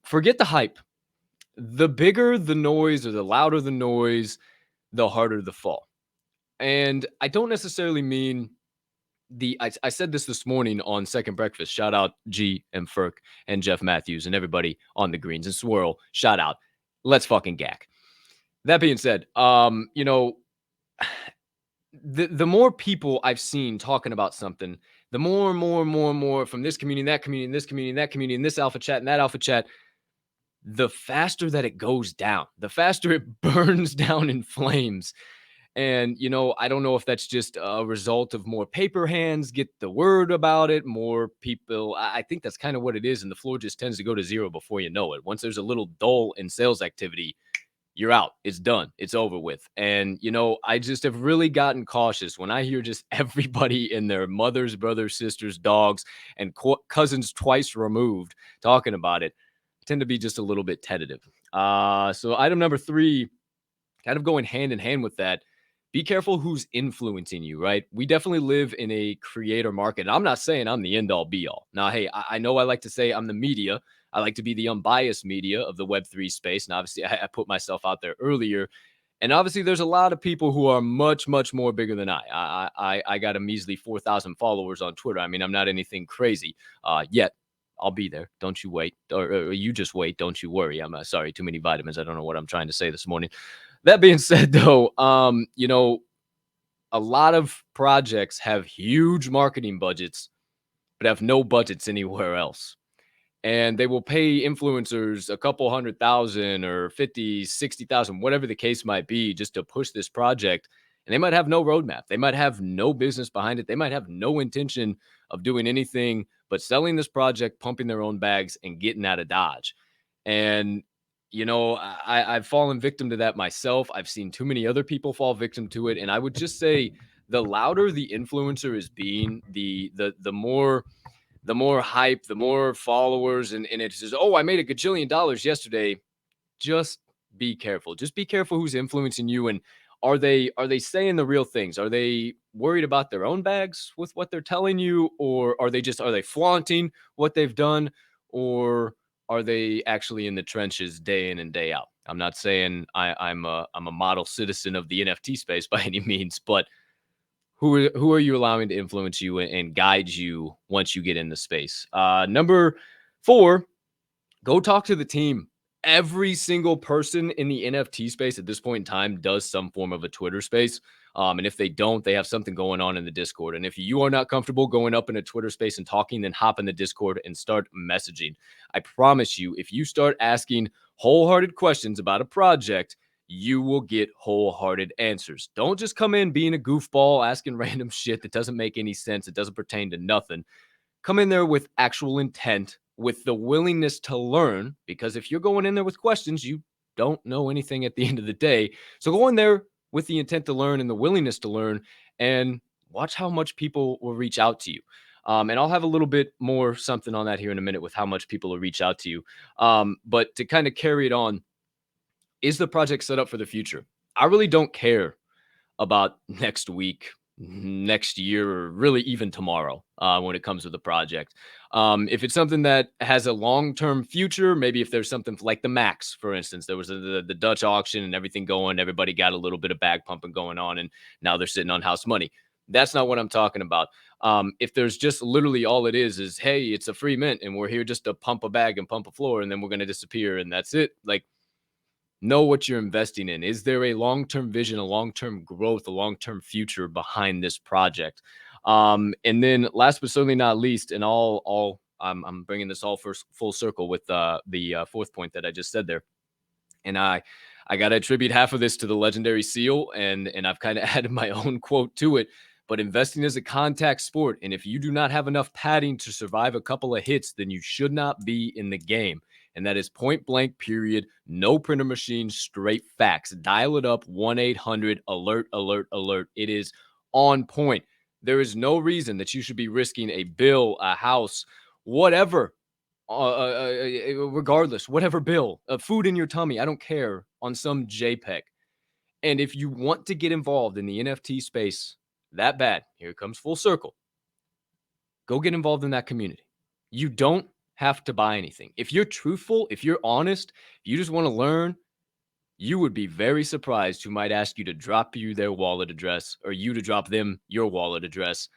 forget the hype. The bigger the noise or the louder the noise, the harder the fall. And I don't necessarily mean I said this morning on Second Breakfast. Shout out G and Ferk and Jeff Matthews and everybody on the greens and Swirl. Shout out. Let's fucking gack. That being said, the more people I've seen talking about something, the more and more and more and more from this community, that community, and this community, and that community, and this alpha chat, and that alpha chat, the faster that it goes down, the faster it burns down in flames. And, I don't know if that's just a result of more paper hands get the word about it, more people. I think that's kind of what it is. And the floor just tends to go to zero before you know it. Once there's a little dull in sales activity, you're out. It's done. It's over with. And, I just have really gotten cautious when I hear just everybody and their mothers, brothers, sisters, dogs, and cousins twice removed talking about it. I tend to be just a little bit tentative. So item number 3, kind of going hand in hand with that, be careful who's influencing you, right? We definitely live in a creator market. And I'm not saying I'm the end all be all. Now, hey, I know I like to say I'm the media. I like to be the unbiased media of the Web3 space. And obviously, I put myself out there earlier. And obviously, there's a lot of people who are much, much more bigger than I. I got a measly 4,000 followers on Twitter. I mean, I'm not anything crazy yet. I'll be there. Don't you wait. Or you just wait. Don't you worry. I'm sorry. Too many vitamins. I don't know what I'm trying to say this morning. That being said, though, a lot of projects have huge marketing budgets, but have no budgets anywhere else. And they will pay influencers a couple 100,000 or 50, 60,000, whatever the case might be, just to push this project. And they might have no roadmap. They might have no business behind it. They might have no intention of doing anything but selling this project, pumping their own bags, and getting out of Dodge. And I've fallen victim to that myself. I've seen too many other people fall victim to it. And I would just say the louder the influencer is being, the more hype, the more followers, and it says, oh, I made a gajillion dollars yesterday. Just be careful. Just be careful who's influencing you. And are they saying the real things? Are they worried about their own bags with what they're telling you? Or are they flaunting what they've done? Or are they actually in the trenches day in and day out? I'm not saying I'm a model citizen of the NFT space by any means, but who are you allowing to influence you and guide you once you get in the space? Number 4, go talk to the team. Every single person in the NFT space at this point in time does some form of a Twitter space. And if they don't, they have something going on in the Discord. And if you are not comfortable going up in a Twitter space and talking, then hop in the Discord and start messaging. I promise you, if you start asking wholehearted questions about a project, you will get wholehearted answers. Don't just come in being a goofball, asking random shit that doesn't make any sense. It doesn't pertain to nothing. Come in there with actual intent, with the willingness to learn, because if you're going in there with questions, you don't know anything at the end of the day. So go in there with the intent to learn and the willingness to learn, and watch how much people will reach out to you. And I'll have a little bit more something on that here in a minute with how much people will reach out to you. But to kind of carry it on, is the project set up for the future? I really don't care about next week, next year, or really even tomorrow when it comes to the project. If it's something that has a long-term future, maybe if there's something like the Max, for instance, there was the Dutch auction and everything going, everybody got a little bit of bag pumping going on, and now they're sitting on house money. That's not what I'm talking about. If there's just literally all it is, hey, it's a free mint and we're here just to pump a bag and pump a floor and then we're going to disappear and that's it. Like, know what you're investing in. Is there a long-term vision, a long-term growth, a long-term future behind this project? And then last but certainly not least, and I'm bringing this all full circle with the fourth point that I just said there. And I got to attribute half of this to the legendary SEAL, and I've kind of added my own quote to it. But investing is a contact sport, and if you do not have enough padding to survive a couple of hits, then you should not be in the game. And that is point blank, period. No printer machine, straight facts. Dial it up, 1-800-ALERT, alert, alert. It is on point. There is no reason that you should be risking a bill, a house, whatever, regardless, whatever bill, food in your tummy, I don't care, on some JPEG. And if you want to get involved in the NFT space that bad, here it comes full circle. Go get involved in that community. You don't have to buy anything. If you're truthful, if you're honest, you just want to learn, you would be very surprised who might ask you to drop you their wallet address or you to drop them your wallet address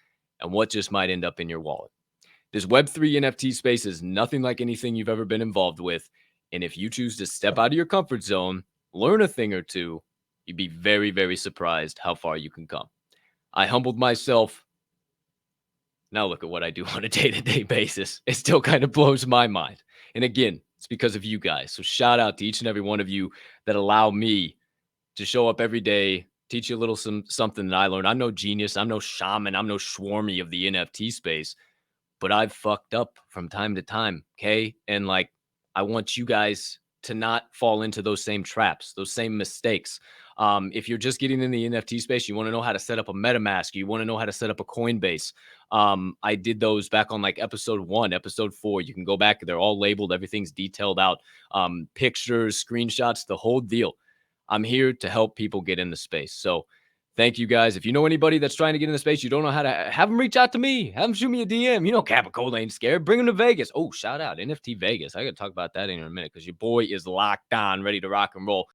and what just might end up in your wallet. This Web3 NFT space is nothing like anything you've ever been involved with. And if you choose to step out of your comfort zone, learn a thing or two, you'd be very, very surprised how far you can come. I humbled myself. Now look at what I do on a day-to-day basis. It still kind of blows my mind. And again, it's because of you guys. So shout out to each and every one of you that allow me to show up every day, teach you a little something that I learned. I'm no genius. I'm no shaman. I'm no Schwarmy of the NFT space, but I've fucked up from time to time. Okay. And like, I want you guys to not fall into those same traps, those same mistakes. If you're just getting in the NFT space, you want to know how to set up a MetaMask, you want to know how to set up a Coinbase. I did those back on like episode 1, episode 4. You can go back, they're all labeled, everything's detailed out, pictures, screenshots, the whole deal. I'm here to help people get in the space. So thank you guys. If you know anybody that's trying to get in the space, you don't know how to have them reach out to me. Have them shoot me a DM. You know, Capicola ain't scared. Bring them to Vegas. Oh, shout out NFT Vegas. I got to talk about that in a minute because your boy is locked on, ready to rock and roll.